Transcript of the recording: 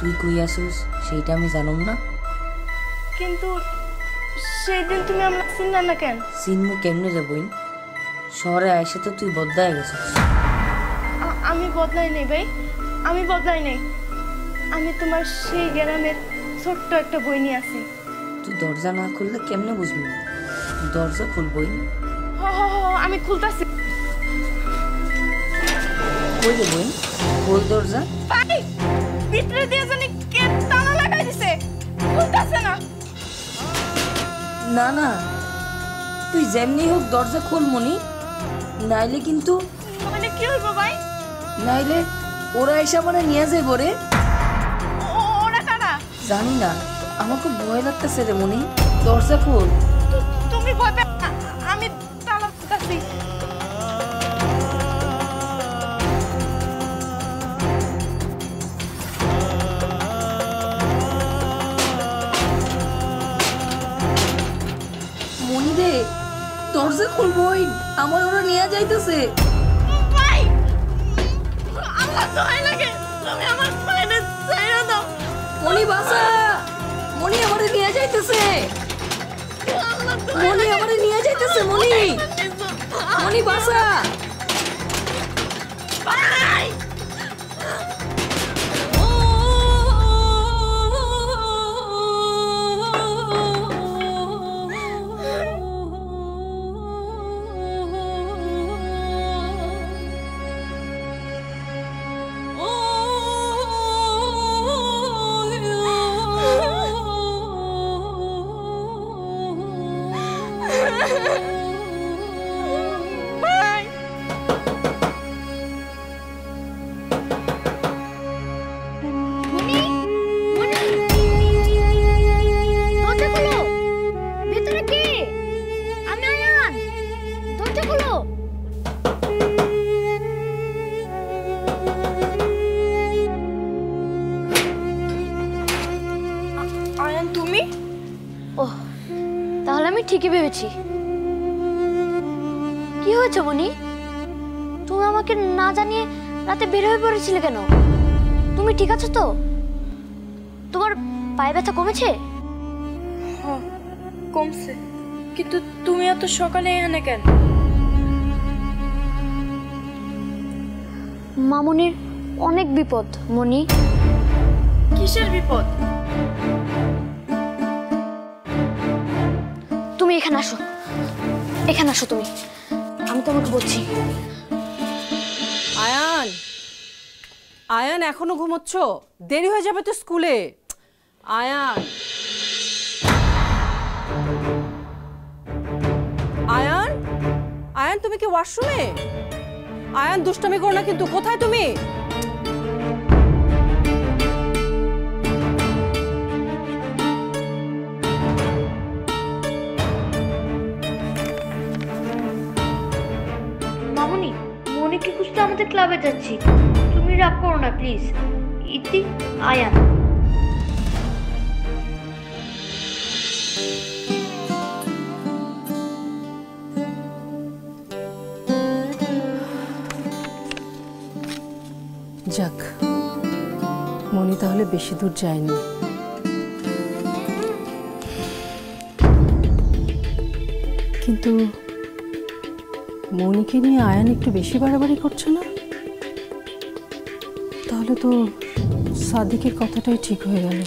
তুই কই আসিস সেইটা আমি জানুম না? কিন্তু সেই দিন তুমি আমরা চিনলা না কেন? চিনমু কেমনে রে বইন? শহরে আইসে তো তুই বদলায় গেছিস। আমি বদলাই নেই ভাই, আমি বদলাই নেই। আমি তোমার সেই গ্রামের ছোট্ট একটা বইনি আছি। তুই দরজা না খুললে কেমনে বুঝবি? দরজা খুল বইন। আমি খুলতাছি। কই রে বইন, খোল দরজা। ভাই ভিতরে দিয়ে জানি কে তালা লাগাই দিছে, খুলতাছে না। না না, তুই যেমনি হোক দরজা খোল মনি, নাইলে কিন্তু। মানে কি হইব ভাই? নাইলে ওরা এসে মানে নিয়ে যাইব রে। ওরা কারা? জানি না, আমার খুব ভয় লাগতেছে রে মনি, দরজা খোল। তুমি ভয় পেও না, আমি তালা খুলতাছি। মনি রে, দরজা খোল বইন, আমার ওরা নিয়ে যাইতেছে। ভাই আমার ভয় লাগে, তুমি আমার পায়ে ছাইড়া দাও। মনি বাসা, মনি আমারে নিয়ে যাইতেছে। মনি আমারে নিয়ে যাইতেছে। মনি, মনি বাসা। ভাই আয়ান, তুমি? ওহ, তাহলে আমি ঠিকই ভেবেছি। কি হয়েছে মনি? তুমি আমাকে না জানিয়ে রাতে বের হয়ে পড়েছিলে কেন? তুমি ঠিক আছো তো? তোমার পায়ে ব্যথা কমেছে? হ্যাঁ কমছে, কিন্তু তুমি এত সকালে এখানে কেন? মামুনির অনেক বিপদ মনি। কিসের বিপদ? তুমি এখানে আসো, এখানে আসো তুমি, আমি তোমাকে বলছি। আয়ান, আয়ান এখনো ঘুমোচ্ছ? দেরি হয়ে যাবে তো স্কুলে। আয়ান, আয়ান, আয়ান তুমি কি ওয়াশরুমে? আয়ান দুষ্টামি করো না কিন্তু, কোথায় তুমি? মামুনি, মনিকে খুঁজতে আমাদের ক্লাবে যাচ্ছি, তুমি রাগ করো না প্লিজ। ইতি, আয়ান। যাক, মনি তাহলে বেশি দূর যায়নি। কিন্তু মনিকে নিয়ে আয়ান একটু বেশি বাড়াবাড়ি করছে না? তাহলে তো সাদিকের কথাটাই ঠিক হয়ে গেল।